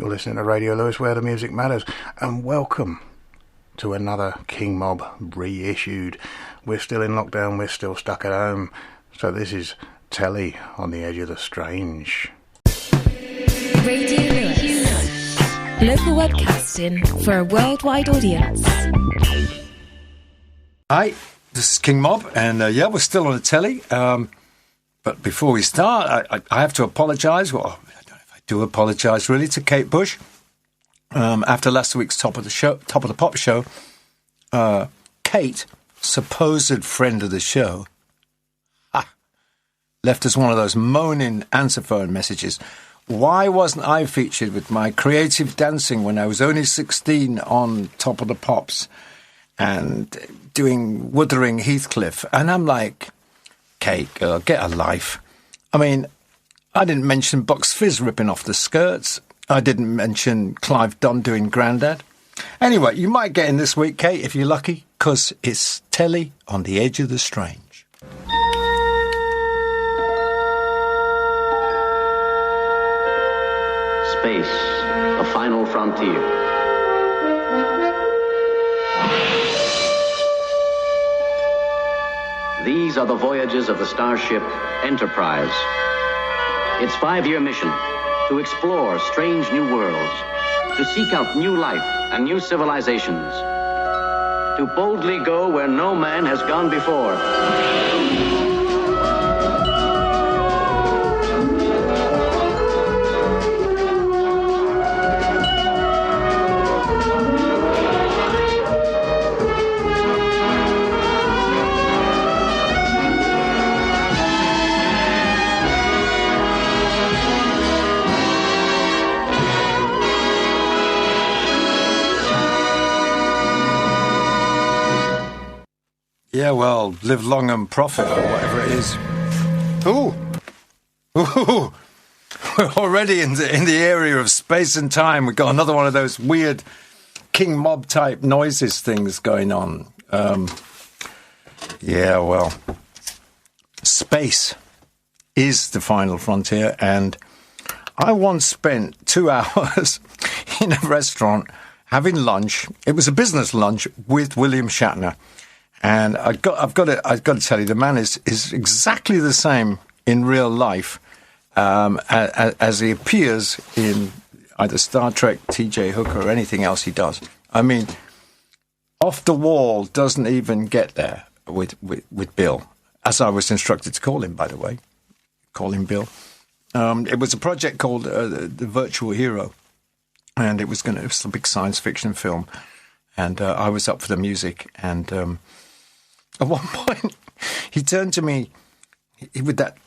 You're listening to Radio Lewis, where the music matters, and welcome to another King Mob reissued. We're still in lockdown, we're still stuck at home, so this is Telly on the Edge of the Strange. Radio Lewis, local webcasting for a worldwide audience. Hi, this is King Mob, and we're still on the telly. But before we start, I have to apologise. Well, I don't know if I do apologise really to Kate Bush. After last week's Top of the Pop show, Kate, supposed friend of the show, left us one of those moaning answer phone messages. Why wasn't I featured with my creative dancing when I was only 16 on Top of the Pops and doing Wuthering Heathcliff? And I'm like, Kate, girl, get a life. I mean, I didn't mention Bucks Fizz ripping off the skirts. I didn't mention Clive Dunn doing Grandad. Anyway, you might get in this week, Kate, if you're lucky, because it's Telly on the Edge of the Strange. Space, the final frontier. These are the voyages of the starship Enterprise. Its 5-year mission, to explore strange new worlds, to seek out new life and new civilizations, to boldly go where no man has gone before. Yeah, well, live long and profit, or whatever it is. Ooh. We're already in the area of space and time. We've got another one of those weird King Mob type noises things going on. Space is the final frontier, and I once spent 2 hours in a restaurant having lunch. It was a business lunch with William Shatner. And I've got to tell you, the man is exactly the same in real life as he appears in either Star Trek, T.J. Hooker, or anything else he does. I mean, off the wall doesn't even get there with Bill, as I was instructed to call him, by the way. Call him Bill. It was a project called The Virtual Hero, and it was a big science fiction film. And I was up for the music, and at one point, he turned to me with that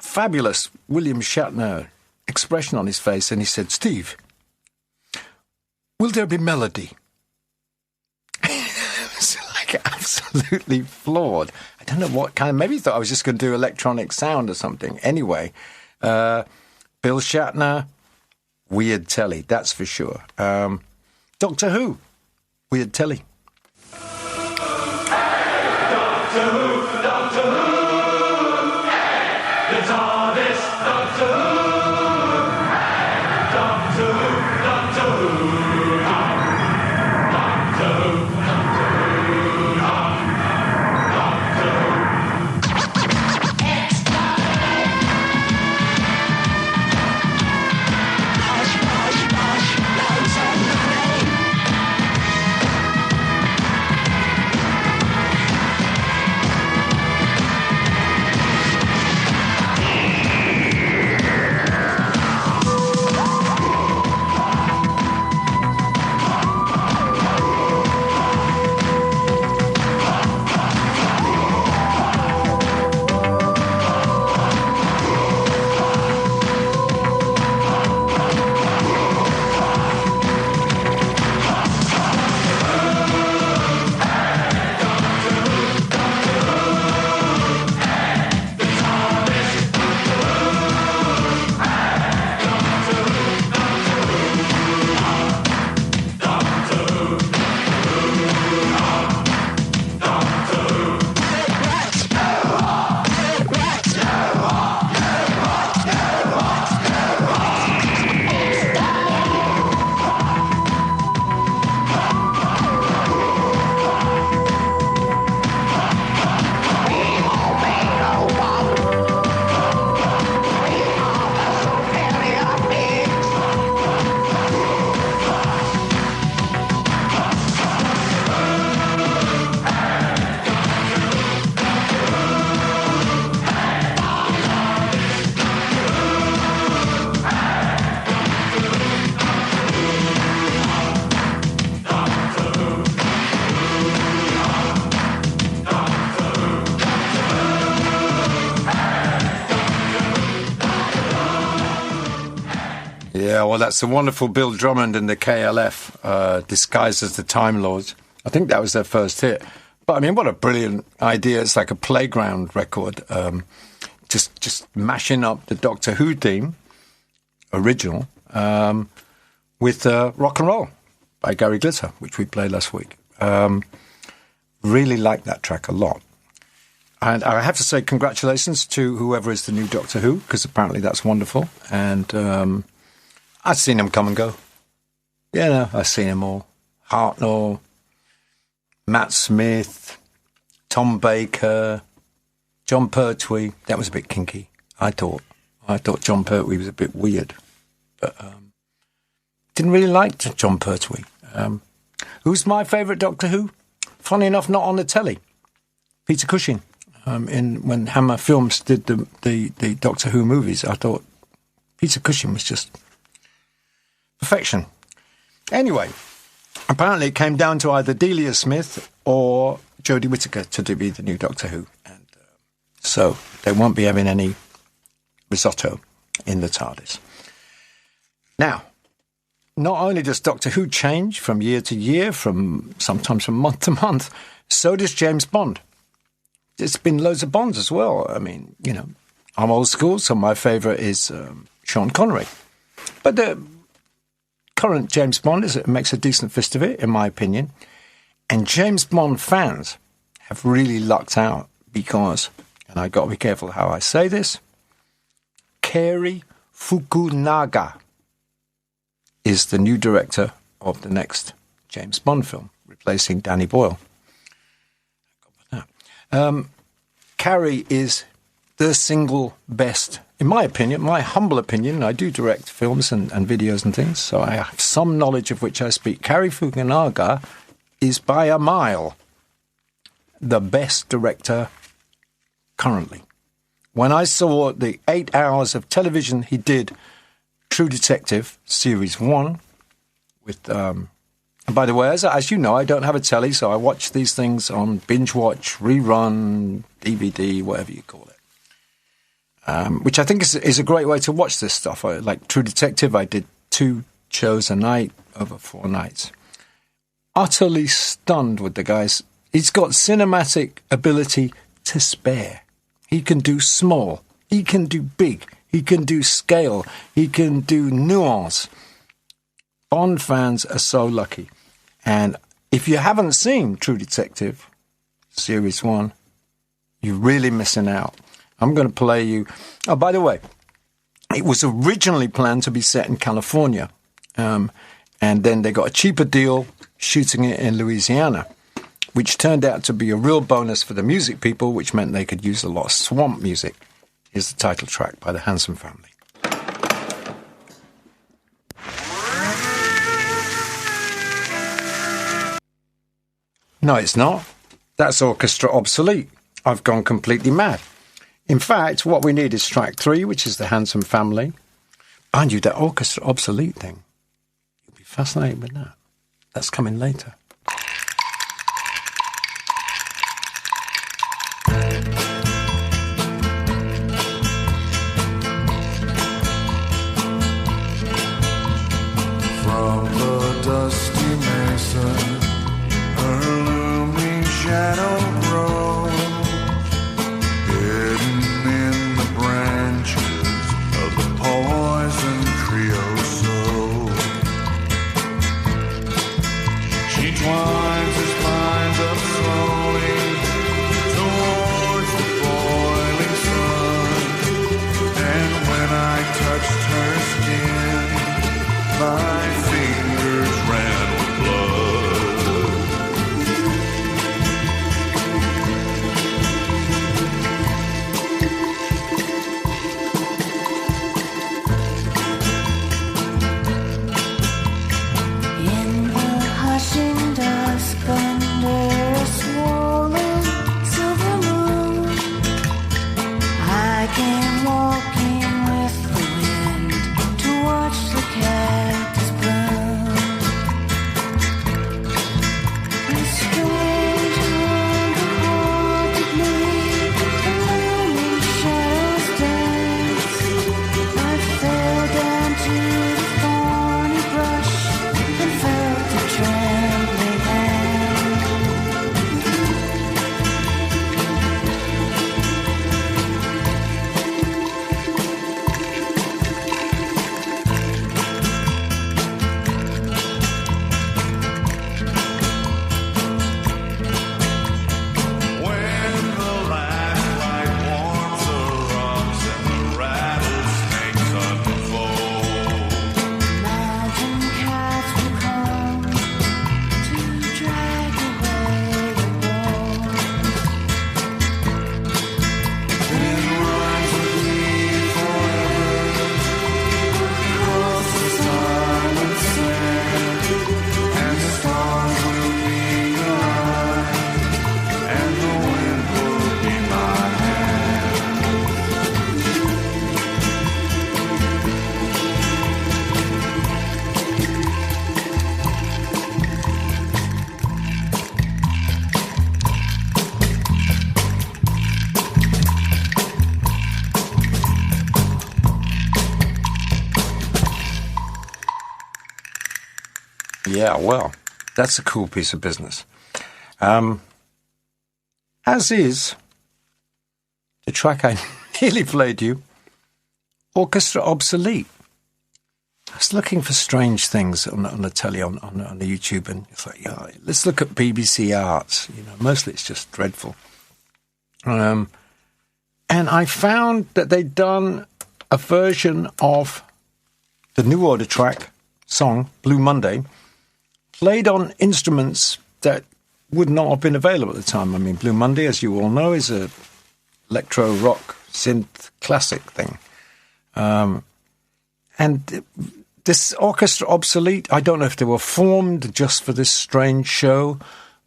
fabulous William Shatner expression on his face, and he said, "Steve, will there be melody?" It was like absolutely floored. I don't know what kind. Maybe he thought I was just going to do electronic sound or something. Anyway, Bill Shatner, weird telly, that's for sure. Doctor Who, weird telly. Yeah, well, that's the wonderful Bill Drummond and the KLF, disguised as the Time Lords. I think that was their first hit. But, I mean, what a brilliant idea. It's like a playground record. Just mashing up the Doctor Who theme, original, with Rock and Roll by Gary Glitter, which we played last week. Really like that track a lot. And I have to say congratulations to whoever is the new Doctor Who, because apparently that's wonderful. And I've seen them come and go. Yeah, no, I've seen them all. Hartnell, Matt Smith, Tom Baker, John Pertwee. That was a bit kinky, I thought. I thought John Pertwee was a bit weird. But didn't really like John Pertwee. Who's my favourite Doctor Who? Funny enough, not on the telly. Peter Cushing. When Hammer Films did the Doctor Who movies, I thought Peter Cushing was just perfection. Anyway, apparently it came down to either Delia Smith or Jodie Whittaker to be the new Doctor Who. And so they won't be having any risotto in the TARDIS. Now, not only does Doctor Who change from year to year, sometimes from month to month, so does James Bond. There's been loads of Bonds as well. I mean, you know, I'm old school, so my favourite is Sean Connery. But the current James Bond makes a decent fist of it, in my opinion. And James Bond fans have really lucked out because, and I've got to be careful how I say this, Cary Fukunaga is the new director of the next James Bond film, replacing Danny Boyle. Cary is the single best, in my opinion, my humble opinion. I do direct films and videos and things, so I have some knowledge of which I speak. Cary Fukunaga is by a mile the best director currently. When I saw the 8 hours of television he did, True Detective Series 1, with... And by the way, as you know, I don't have a telly, so I watch these things on binge watch, rerun, DVD, whatever you call it. Which I think is a great way to watch this stuff. Like True Detective, I did 2 shows a night over 4 nights. Utterly stunned with the guys. He's got cinematic ability to spare. He can do small. He can do big. He can do scale. He can do nuance. Bond fans are so lucky. And if you haven't seen True Detective Series 1, you're really missing out. I'm going to play you... Oh, by the way, it was originally planned to be set in California. And then they got a cheaper deal shooting it in Louisiana, which turned out to be a real bonus for the music people, which meant they could use a lot of swamp music. Here's the title track by the Hanson Family. No, it's not. That's orchestra obsolete. I've gone completely mad. In fact, what we need is track 3, which is the Hanson Family. Mind you, that orchestra obsolete thing. You'll be fascinated with that. That's coming later. From the dusty mesa, shadow grows, hidden in the branches of the poison creosote. She twines her spines up slowly towards the boiling sun, and when I touched her skin, my fingers ran with blood. Yeah, well, that's a cool piece of business. As is the track I nearly played you, Orchestra Obsolete. I was looking for strange things on the telly, on the YouTube, and it's like, yeah, let's look at BBC Arts. You know, mostly it's just dreadful. And I found that they'd done a version of the New Order track song, Blue Monday, played on instruments that would not have been available at the time. I mean, Blue Monday, as you all know, is a electro rock synth classic thing. And this Orchestra Obsolete, I don't know if they were formed just for this strange show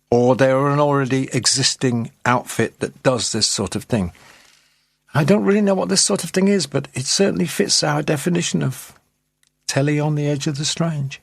or they were an already existing outfit that does this sort of thing. I don't really know what this sort of thing is, but it certainly fits our definition of telly on the edge of the strange.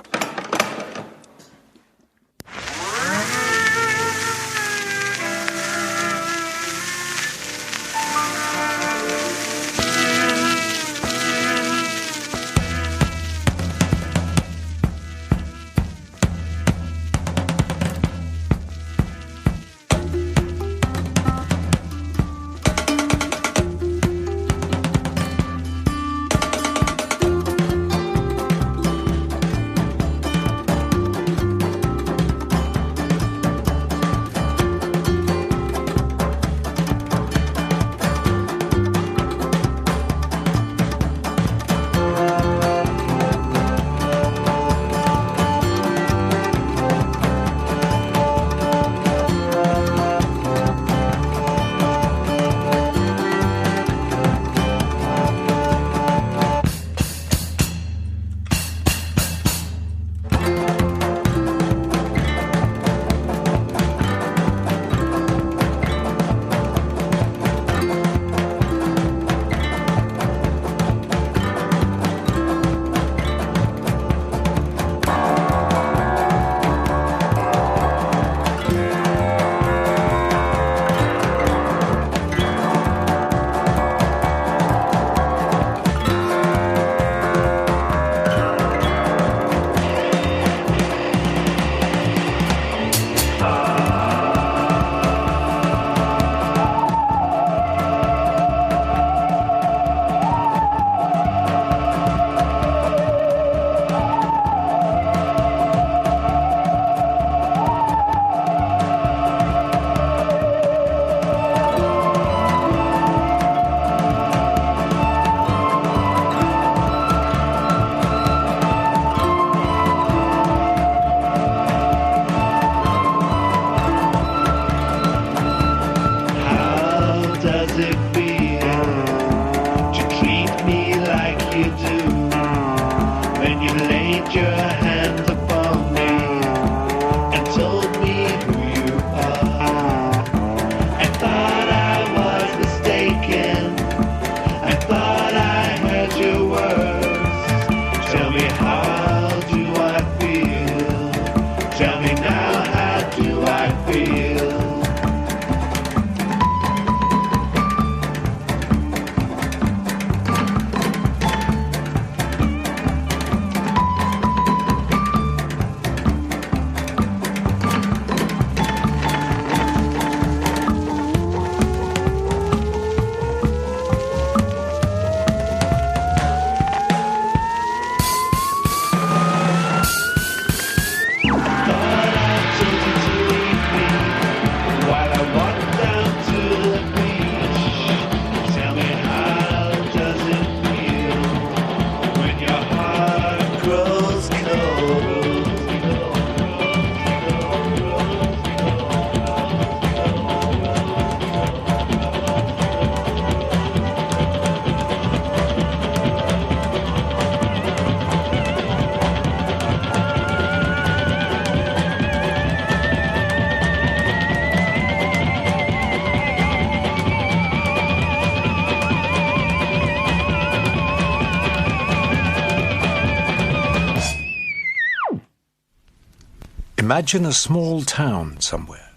Imagine a small town somewhere,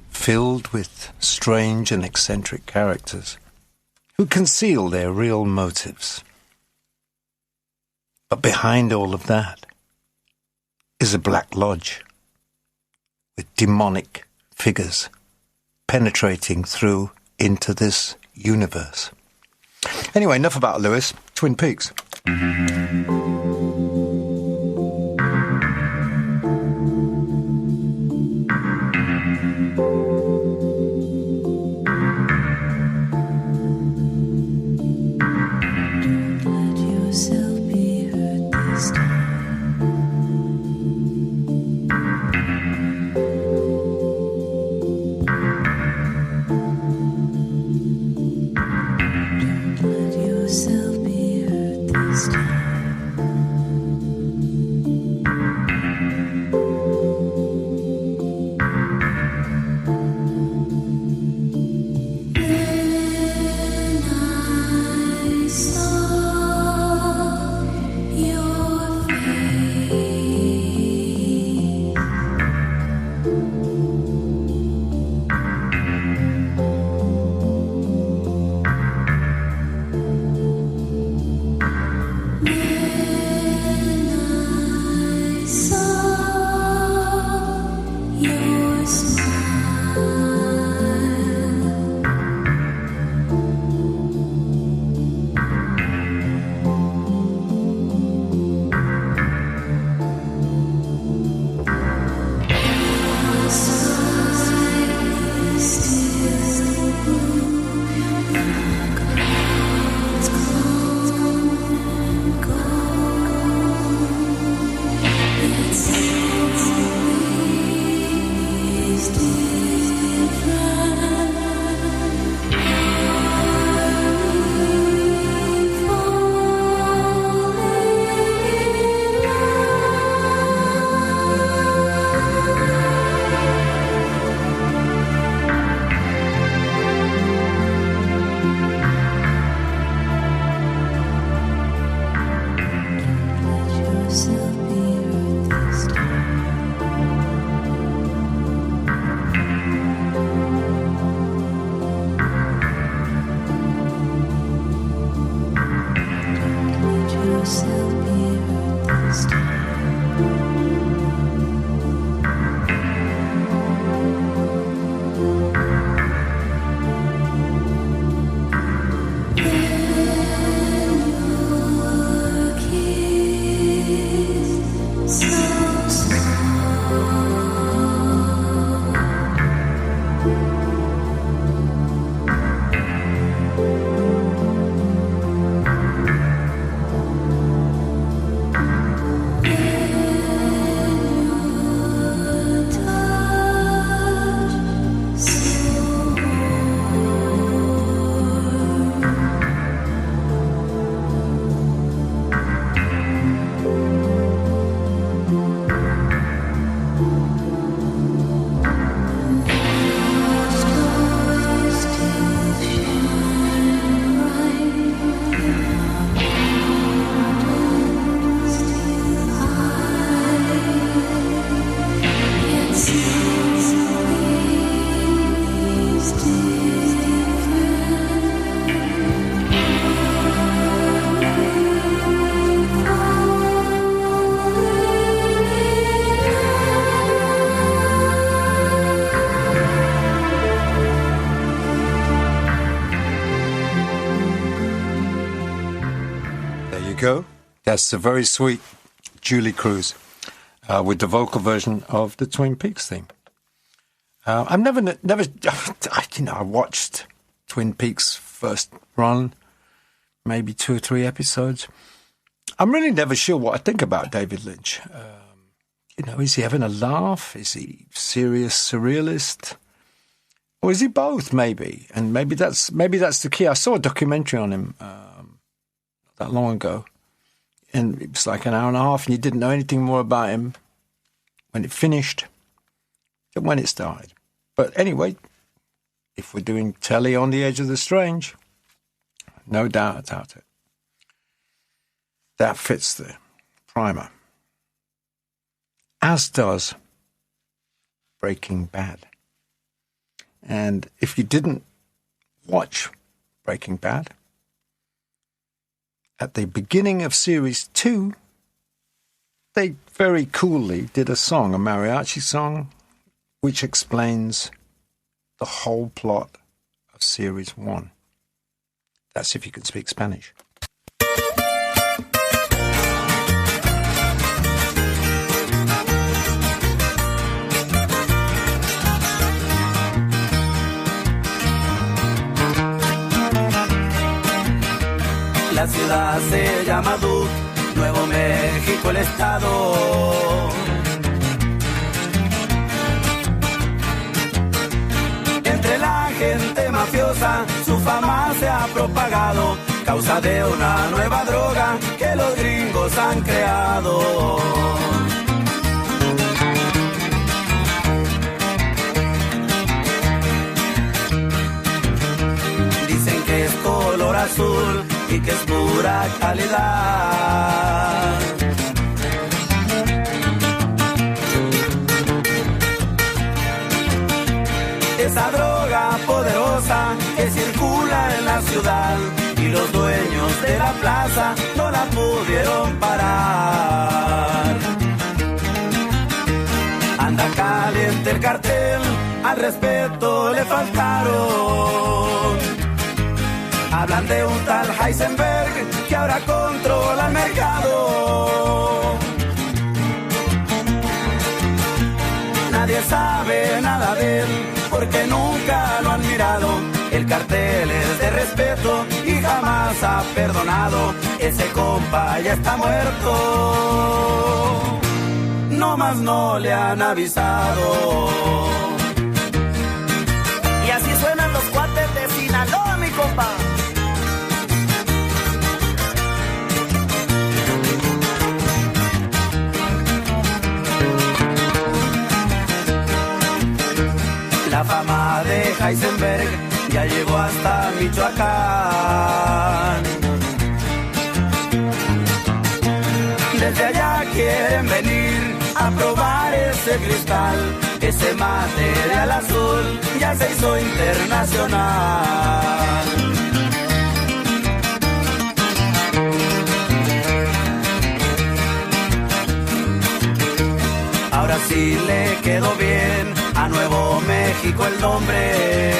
filled with strange and eccentric characters who conceal their real motives. But behind all of that is a black lodge with demonic figures penetrating through into this universe. Anyway, enough about Lewis. Twin Peaks. Go. That's the very sweet Julie Cruz with the vocal version of the Twin Peaks theme. I've never, I watched Twin Peaks first run, maybe 2 or 3 episodes. I'm really never sure what I think about David Lynch. Is he having a laugh? Is he serious surrealist? Or is he both, maybe? And maybe that's the key. I saw a documentary on him that long ago, and it was like an hour and a half, and you didn't know anything more about him when it finished than when it started. But anyway, if we're doing telly on the edge of the strange, no doubt about it. That fits the primer. As does Breaking Bad. And if you didn't watch Breaking Bad, at the beginning of Series 2, they very coolly did a song, a mariachi song, which explains the whole plot of Series 1. That's if you can speak Spanish. La ciudad se llama Duke, Nuevo México el estado. Entre la gente mafiosa su fama se ha propagado, causa de una nueva droga que los gringos han creado. Dicen que es color azul y que es pura calidad. Esa droga poderosa que circula en la ciudad y los dueños de la plaza no la pudieron parar. Anda caliente el cartel, al respeto le faltaron. Hablan de un tal Heisenberg que ahora controla el mercado. Nadie sabe nada de él porque nunca lo han mirado. El cartel es de respeto y jamás ha perdonado. Ese compa ya está muerto, no más no le han avisado. Y así suenan los cuates de Sinaloa, mi compa. La fama de Heisenberg ya llegó hasta Michoacán. Desde allá quieren venir a probar ese cristal. Ese material azul ya se hizo internacional. Ahora sí le quedó bien a Nuevo México el nombre.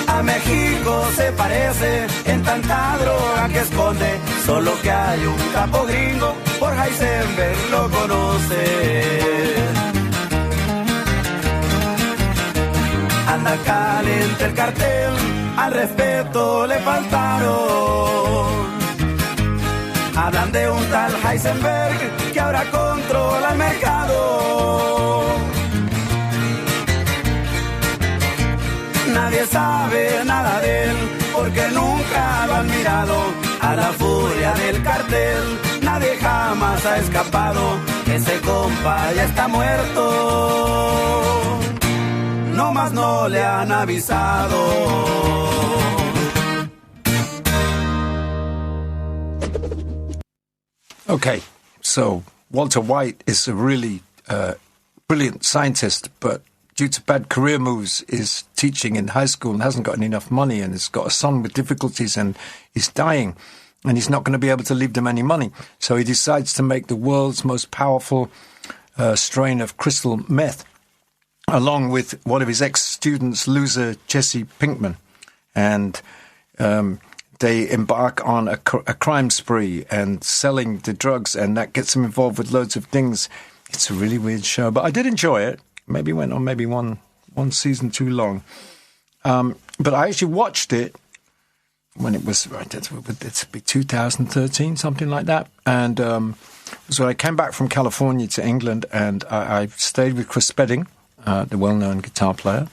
A México se parece en tanta droga que esconde, solo que hay un capo gringo, por Heisenberg lo conoce. Anda caliente el cartel, al respeto le faltaron. Hablan de un tal Heisenberg que ahora controla el mercado. Nadie sabe nada de él porque nunca lo han mirado. A la furia del cartel nadie jamás ha escapado. Ese compa ya está muerto, no más no le han avisado. Okay, so Walter White is a really brilliant scientist, but due to bad career moves is teaching in high school and hasn't got enough money and has got a son with difficulties and is dying and he's not going to be able to leave them any money. So he decides to make the world's most powerful strain of crystal meth, along with one of his ex-students, loser Jesse Pinkman. And they embark on a crime spree and selling the drugs, and that gets them involved with loads of things. It's a really weird show, but I did enjoy it. Maybe went on maybe one season too long. But I actually watched it when it was, it's be 2013, something like that. And so I came back from California to England, and I stayed with Chris Spedding, the well-known guitar player,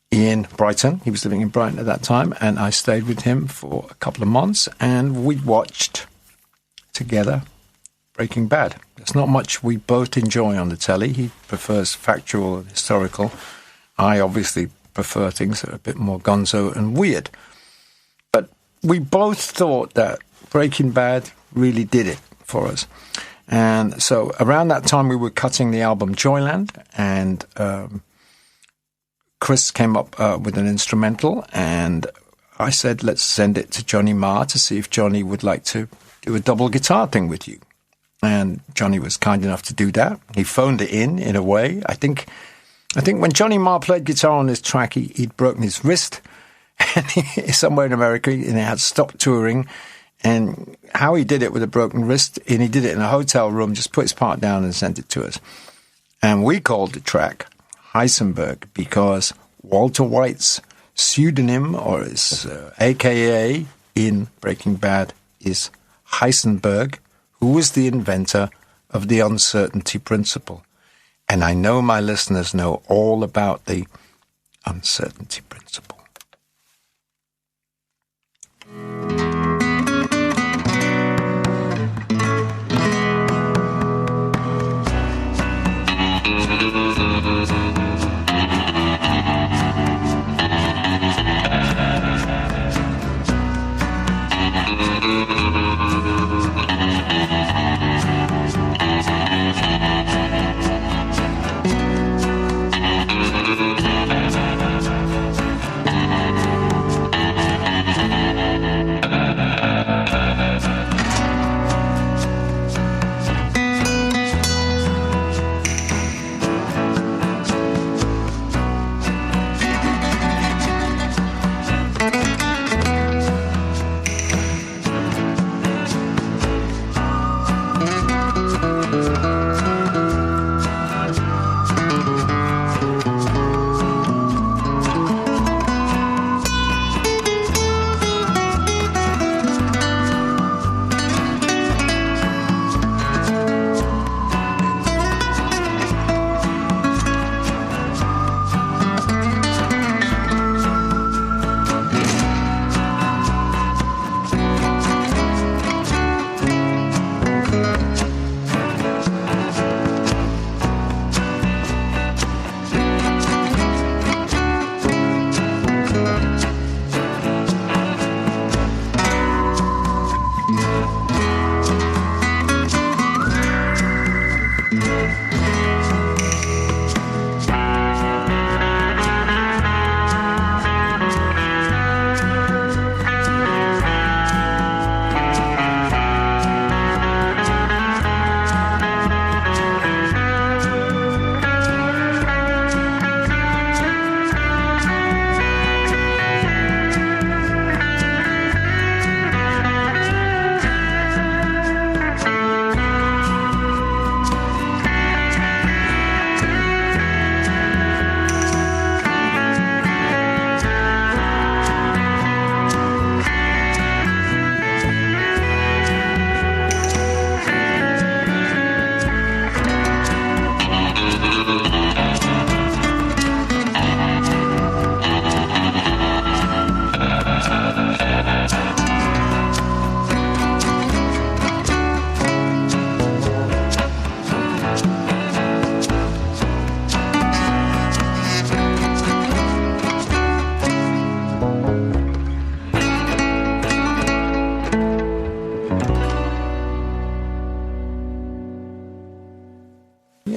in Brighton. He was living in Brighton at that time, and I stayed with him for a couple of months, and we watched together Breaking Bad. There's not much we both enjoy on the telly. He prefers factual and historical. I obviously prefer things that are a bit more gonzo and weird. But we both thought that Breaking Bad really did it for us. And so around that time, we were cutting the album Joyland, and Chris came up with an instrumental, and I said, let's send it to Johnny Marr to see if Johnny would like to do a double guitar thing with you. And Johnny was kind enough to do that. He phoned it in a way. I think when Johnny Marr played guitar on this track, he'd broken his wrist and somewhere in America, and he had stopped touring. And how he did it with a broken wrist, and he did it in a hotel room, just put his part down and sent it to us. And we called the track Heisenberg because Walter White's pseudonym, or his AKA in Breaking Bad, is Heisenberg, who was the inventor of the uncertainty principle. And I know my listeners know all about the uncertainty principle.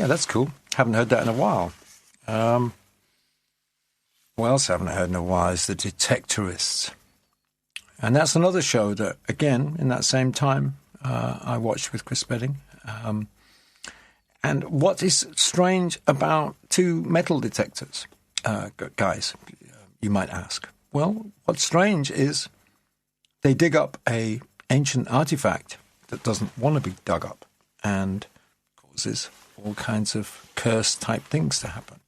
That's cool. Haven't heard that in a while. What else I haven't heard in a while is The Detectorists. And that's another show that, again, in that same time, I watched with Chris Spedding. And what is strange about two metal detectors, guys, you might ask? Well, what's strange is they dig up a ancient artifact that doesn't want to be dug up and causes all kinds of curse-type things to happen.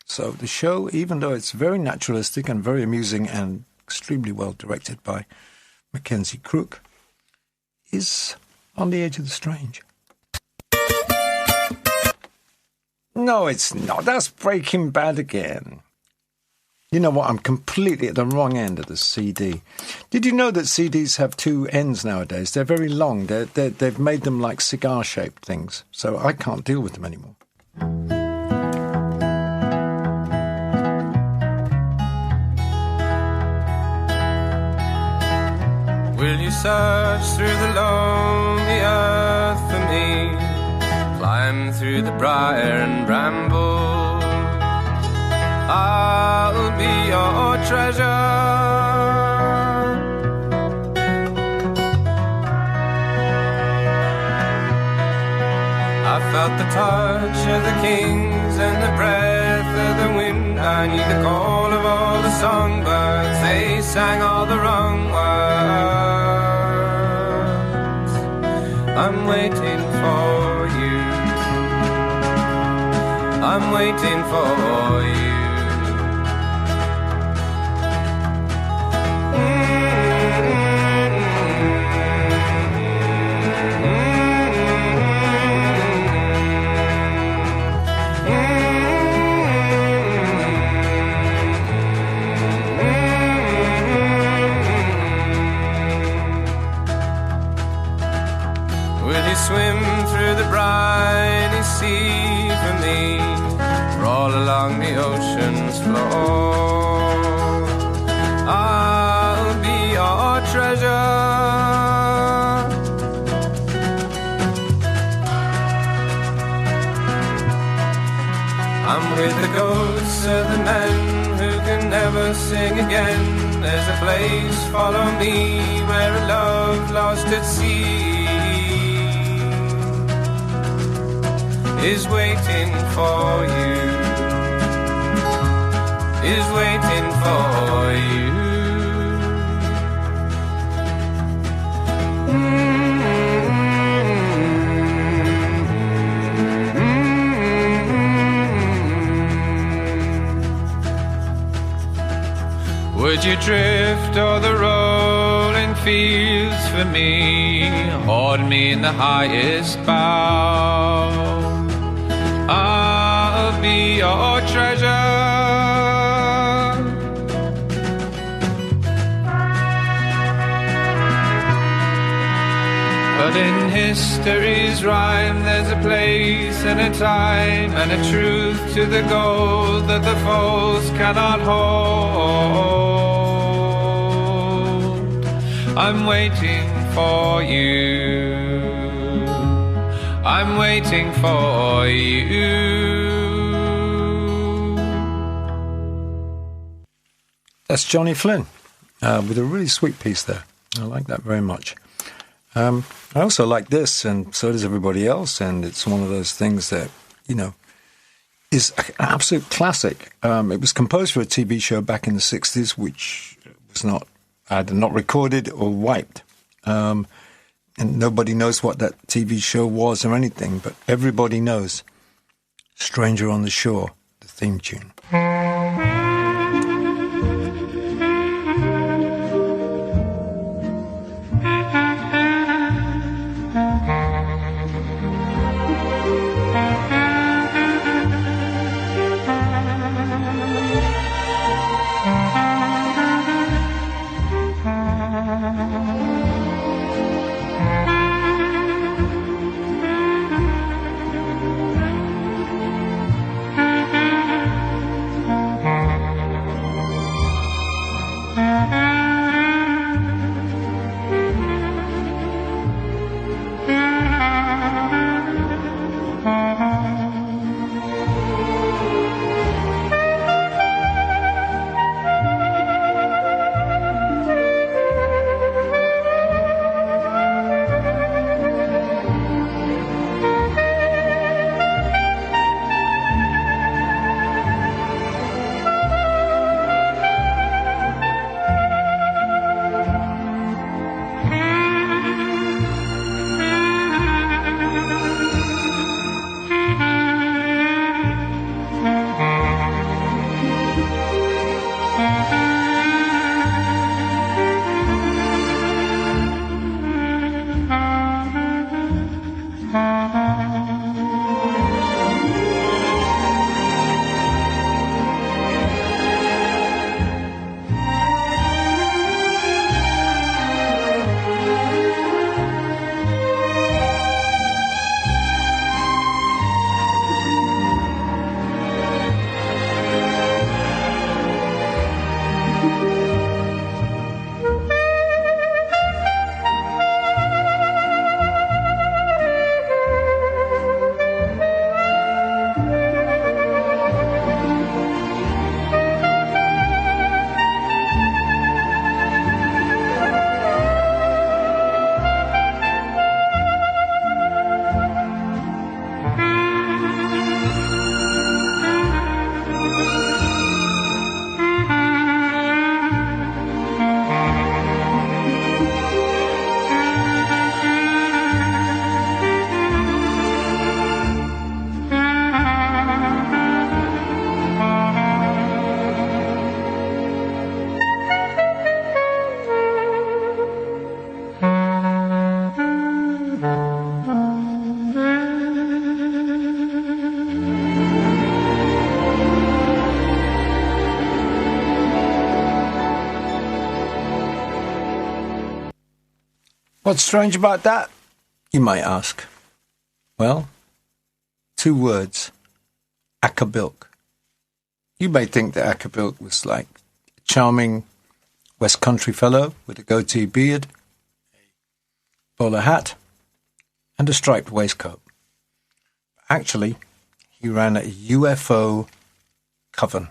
So the show, even though it's very naturalistic and very amusing and extremely well directed by Mackenzie Crook, is on the edge of the strange. No, it's not. That's Breaking Bad again. You know what? I'm completely at the wrong end of the CD. Did you know that CDs have two ends nowadays? They're very long. They've made them like cigar-shaped things, so I can't deal with them anymore. Will you search through the lonely earth for me? Climb through the briar and bramble. I'll be your treasure. touch of the kings and the breath of the wind. I need the call of all the songbirds. They sang all the wrong words. I'm waiting for you. I'm waiting for you. Swim through the briny sea for me, crawl along the ocean's floor. I'll be your treasure. I'm with the ghosts of the men who can never sing again. There's a place, follow me, where a love lost at sea is waiting for you, is waiting for you. Would you drift o'er the rolling fields for me, hoard me in the highest bough? I'll be your treasure. But in history's rhyme there's a place and a time and a truth to the gold that the foes cannot hold. I'm waiting for you. I'm waiting for you. That's Johnny Flynn with a really sweet piece there. I like that very much. I also like this, and so does everybody else, and it's one of those things that, you know, is an absolute classic. It was composed for a TV show back in the 60s, which was not either not recorded or wiped. And nobody knows what that TV show was or anything, but everybody knows Stranger on the Shore, the theme tune. What's strange about that, you might ask? Well, 2 words, Acker-Bilk. You may think that Acker-Bilk was like a charming West Country fellow with a goatee beard, a bowler hat, and a striped waistcoat. Actually, he ran a UFO coven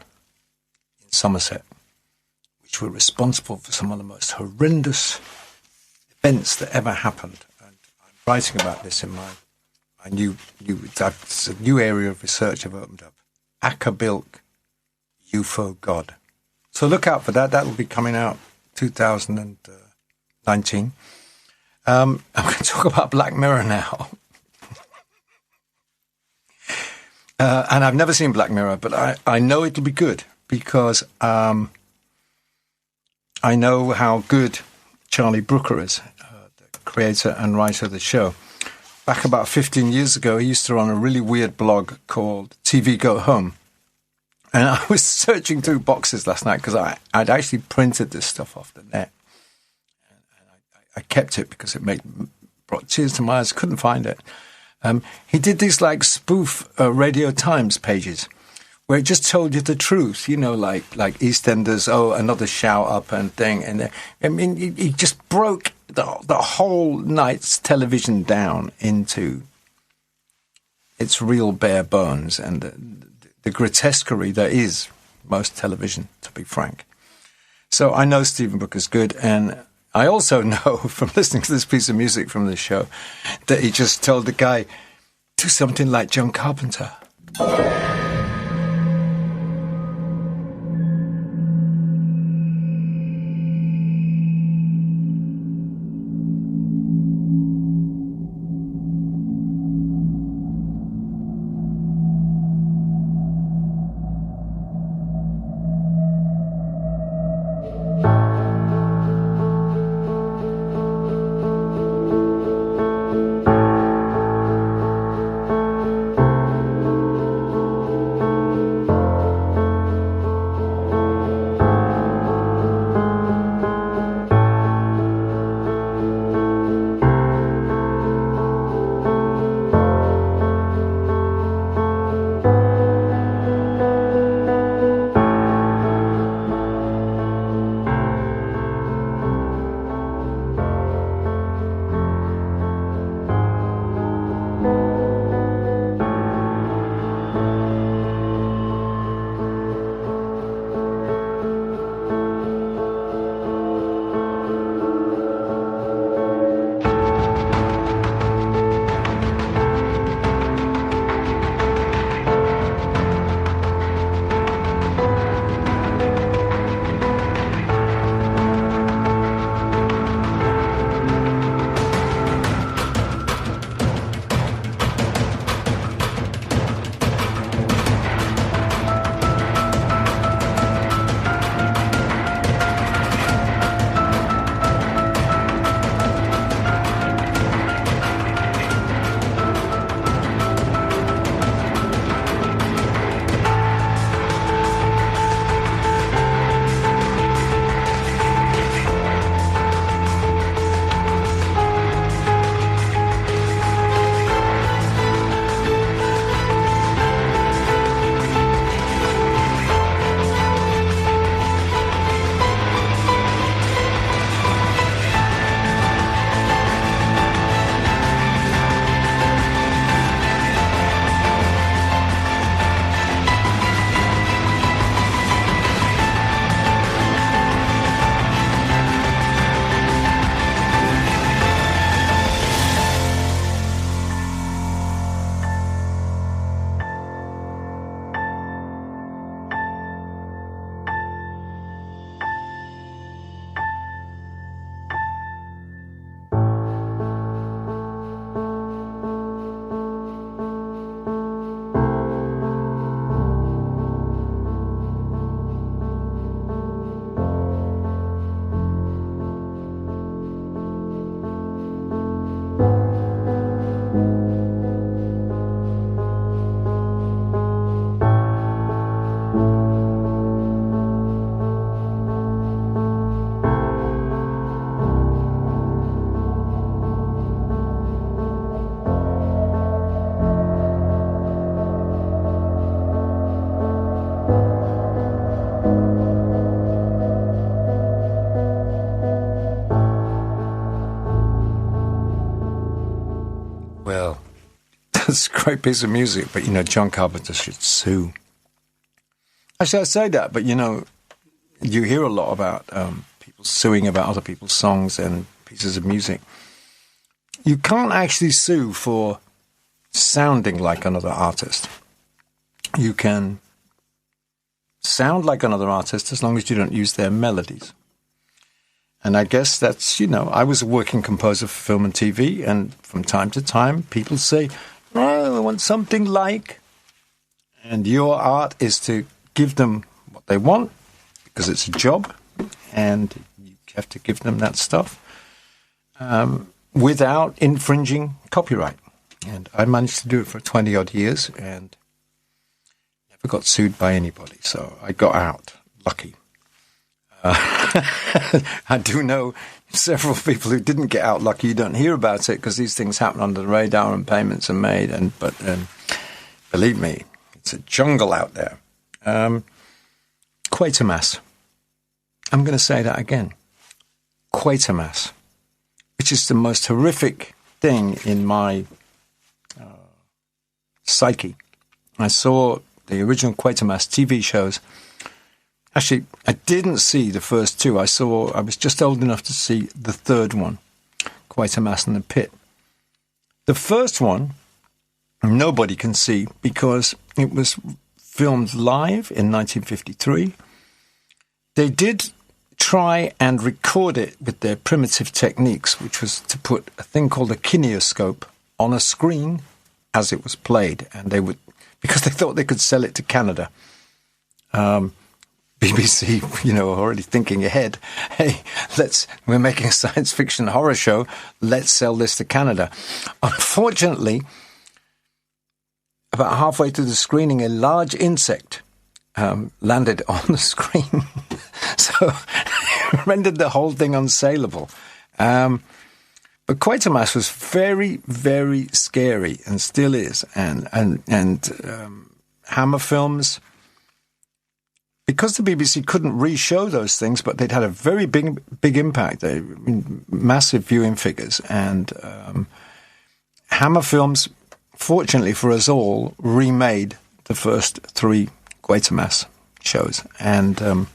in Somerset, which were responsible for some of the most horrendous events that ever happened. And I'm writing about this in my it's a new area of research I've opened up. Acker-Bilk, UFO God. So look out for that. That will be coming out 2019. I'm going to talk about Black Mirror now. And I've never seen Black Mirror, but I know it'll be good because I know how good Charlie Brooker is, the creator and writer of the show. Back about 15 years ago, he used to run a really weird blog called TV Go Home. And I was searching through boxes last night because I'd actually printed this stuff off the net. And I kept it because it brought tears to my eyes. Couldn't find it. He did these like spoof Radio Times pages where it just told you the truth, you know, like EastEnders, another shout up and thing. And I mean, he just broke the whole night's television down into its real bare bones and the grotesquerie that is most television, to be frank. So I know Stephen Brooker's good, and I also know from listening to this piece of music from this show that he just told the guy, do something like John Carpenter. it's a great piece of music, but, John Carpenter should sue. Actually, I say that, but, you hear a lot about people suing about other people's songs and pieces of music. You can't actually sue for sounding like another artist. You can sound like another artist as long as you don't use their melodies. And I guess that's, I was a working composer for film and TV, and from time to time people say, oh, I want something like, and your art is to give them what they want, because it's a job, and you have to give them that stuff without infringing copyright. And I managed to do it for 20-odd years and never got sued by anybody, so I got out. Lucky. I do know several people who didn't get out lucky. You don't hear about it because these things happen under the radar and payments are made. But believe me, it's a jungle out there. Quatermass. I'm going to say that again. Quatermass, which is the most horrific thing in my psyche. I saw the original Quatermass TV shows. Actually, I didn't see the first two. I was just old enough to see the third one, Quatermass and the Pit. The first one, nobody can see because it was filmed live in 1953. They did try and record it with their primitive techniques, which was to put a thing called a kineoscope on a screen as it was played, and they would, because they thought they could sell it to Canada. BBC, already thinking ahead. Hey, we're making a science fiction horror show. Let's sell this to Canada. Unfortunately, about halfway through the screening, a large insect landed on the screen. So it rendered the whole thing unsaleable. But Quatermass was very, very scary and still is. And Hammer Films, because the BBC couldn't re-show those things, but they'd had a very big impact, massive viewing figures. And Hammer Films, fortunately for us all, remade the first 3 Quatermass shows. And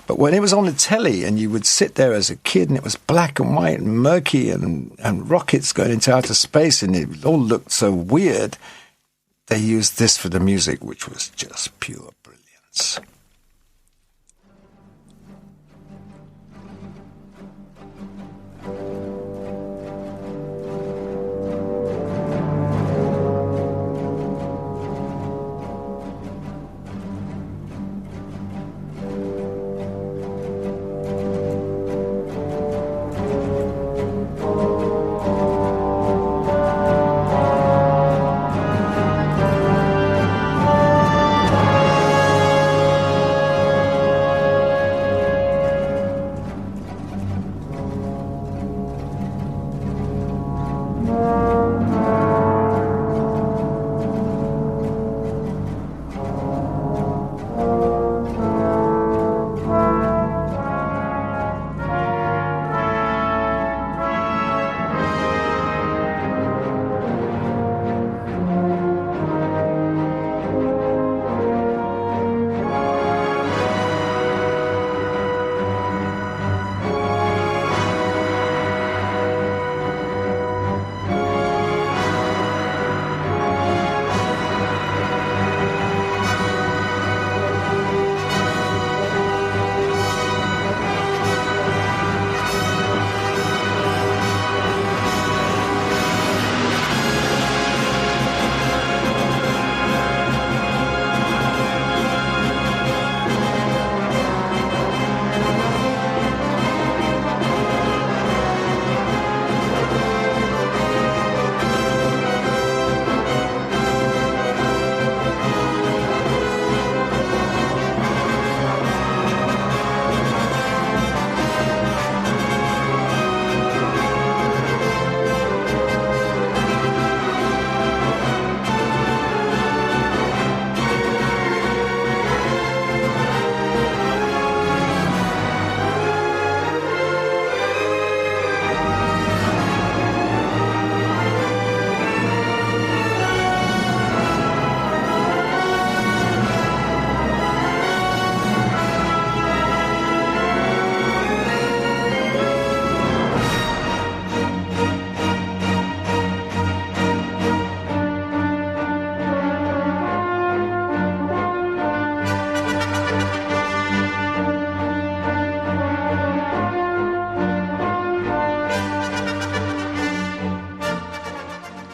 but when it was on the telly and you would sit there as a kid and it was black and white and murky and rockets going into outer space and it all looked so weird, they used this for the music, which was just pure brilliance.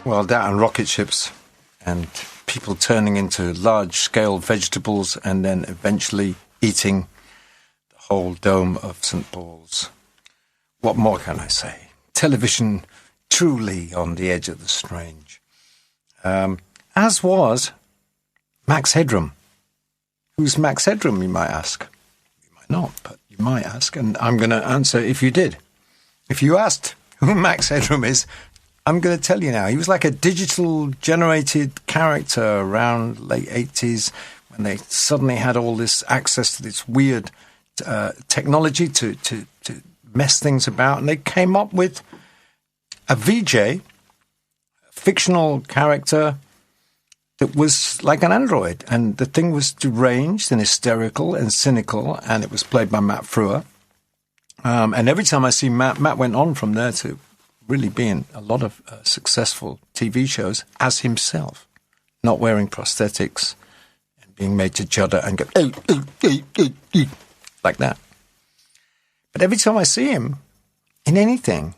Well, that and rocket ships and people turning into large-scale vegetables and then eventually eating the whole dome of St. Paul's. What more can I say? Television truly on the edge of the strange. As was Max Headroom. Who's Max Headroom, you might ask? You might not, but you might ask, and I'm going to answer if you did. If you asked who Max Headroom is, I'm going to tell you now. He was like a digital-generated character around late 80s when they suddenly had all this access to this weird technology to mess things about. And they came up with a VJ, a fictional character that was like an android. And the thing was deranged and hysterical and cynical, and it was played by Matt Frewer. And every time I see Matt went on from there to really be in a lot of successful TV shows as himself, not wearing prosthetics and being made to judder and go, like that. But every time I see him in anything,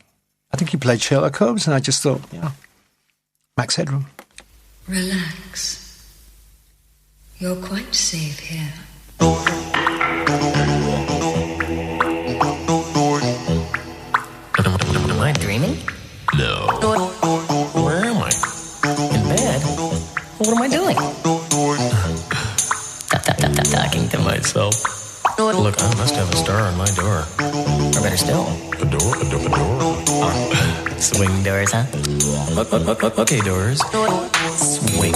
I think he played Sherlock Holmes, and I just thought, yeah, Max Headroom. Relax. You're quite safe here. Am I dreaming? No. Where am I? In bed? What am I doing? Talking to myself. Look, I must have a star on my door. Or better still, a door? Swing doors, huh? Okay, doors. Swing.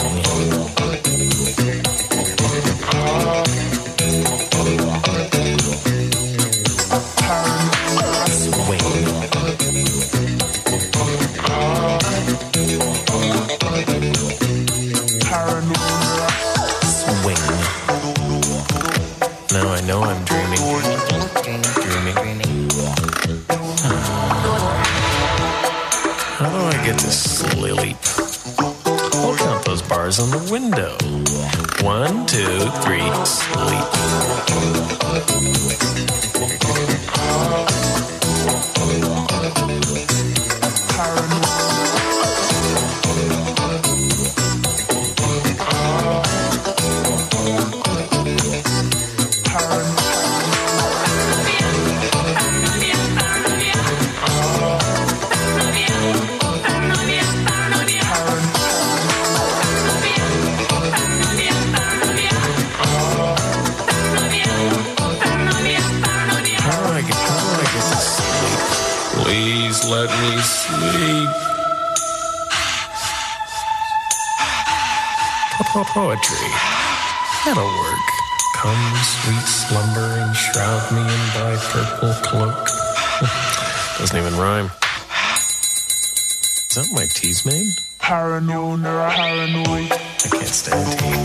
Now I know I'm dreaming. Dreaming. How do I get to sleep? I'll count those bars on the window. 1, 2, 3, sleep. Let me sleep. Poetry. That'll work. Come, sweet slumber, and shroud me in thy purple cloak. Doesn't even rhyme. Is that my tea's made? Paranoid. I can't stand tea.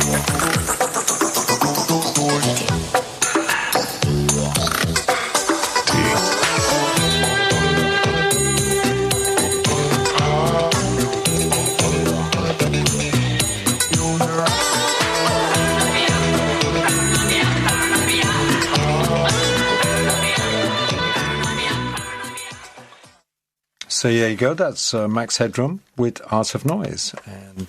So there you go. That's Max Headroom with Art of Noise. And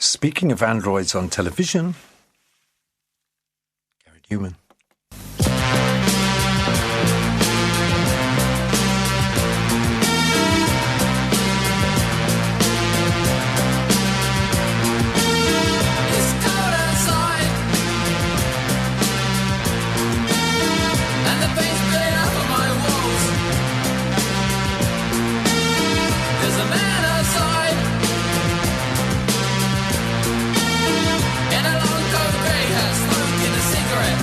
speaking of androids on television, Gary Newman. In a long coat, grey hat, smoking a cigarette.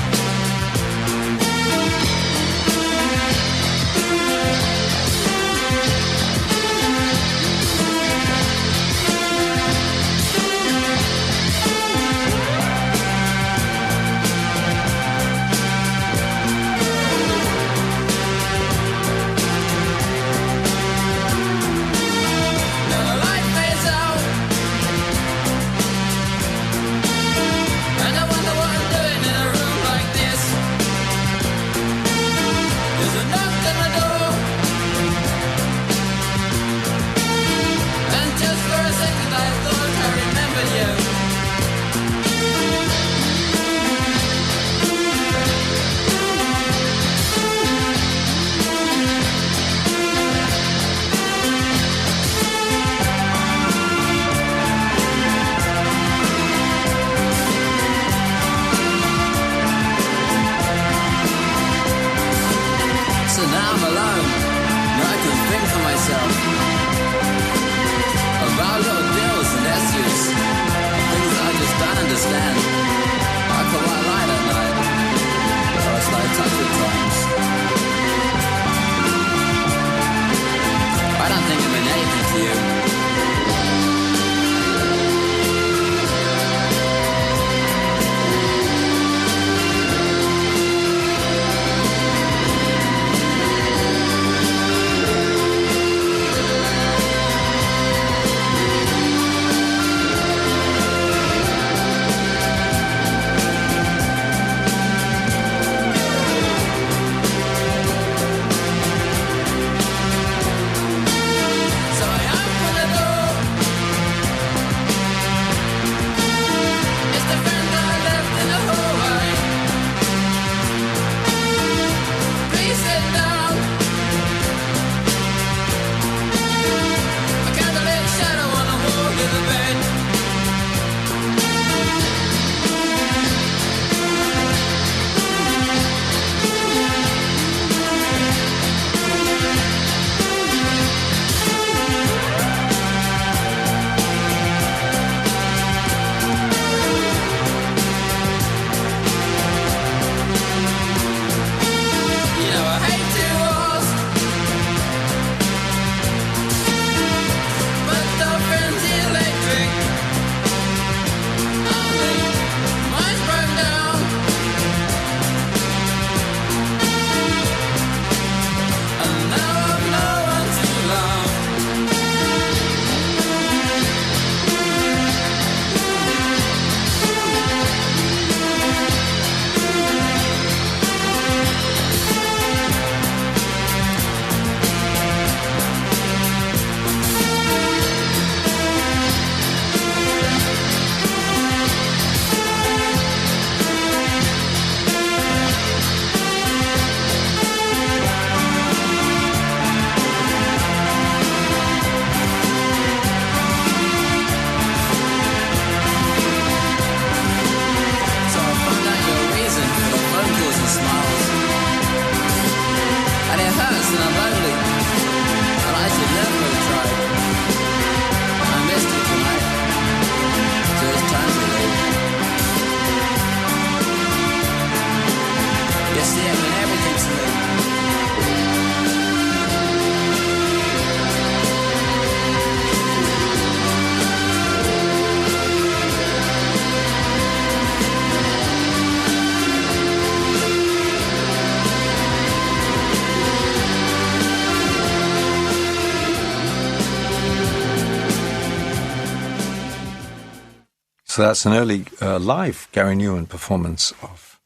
So that's an early live Gary Numan performance of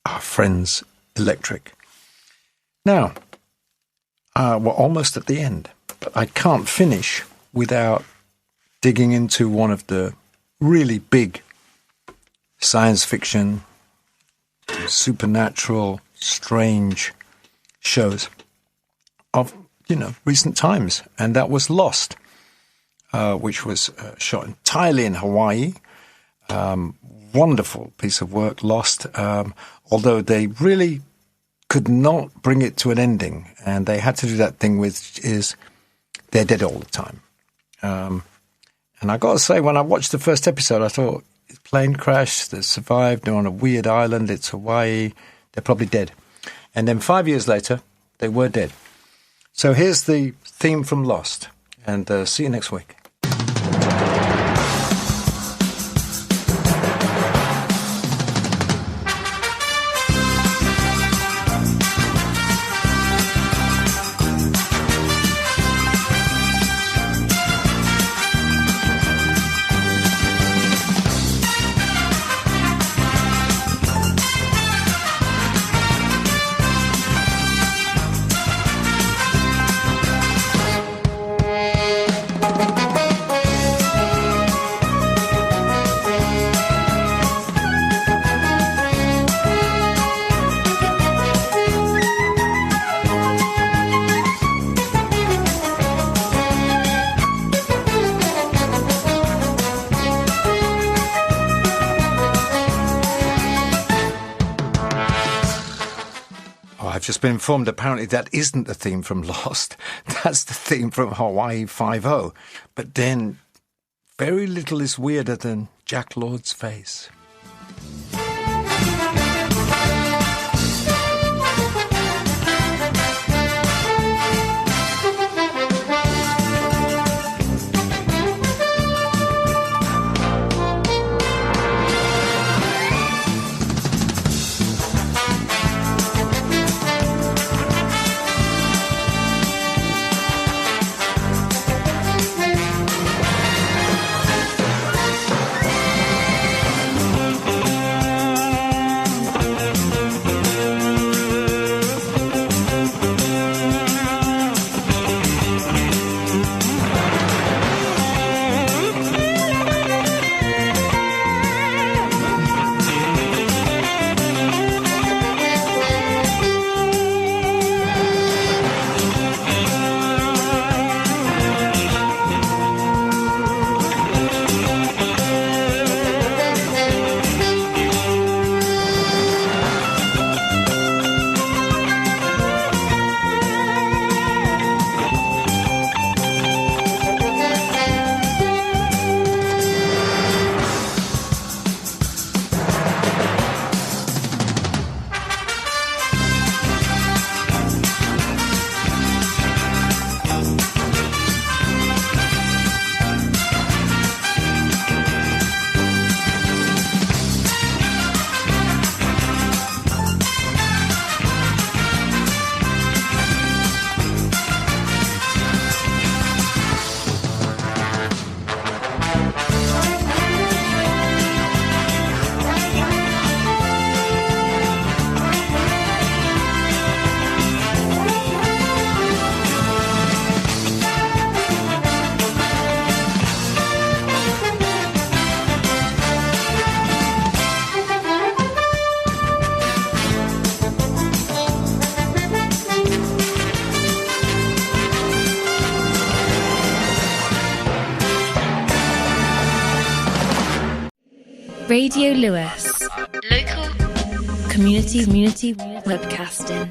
Our Friends Electric. Now, we're almost at the end, but I can't finish without digging into one of the really big science fiction, supernatural, strange shows of, recent times. And that was Lost, which was shot entirely in Hawaii. Wonderful piece of work, Lost, although they really could not bring it to an ending. And they had to do that thing which is they're dead all the time. And I got to say, when I watched the first episode, I thought, plane crash, they survived, they're on a weird island, it's Hawaii, they're probably dead. And then 5 years later, they were dead. So here's the theme from Lost, and see you next week. I've just been informed apparently that isn't the theme from Lost. That's the theme from Hawaii Five-0. But then, very little is weirder than Jack Lord's face. Radio Lewis. Local community webcasting.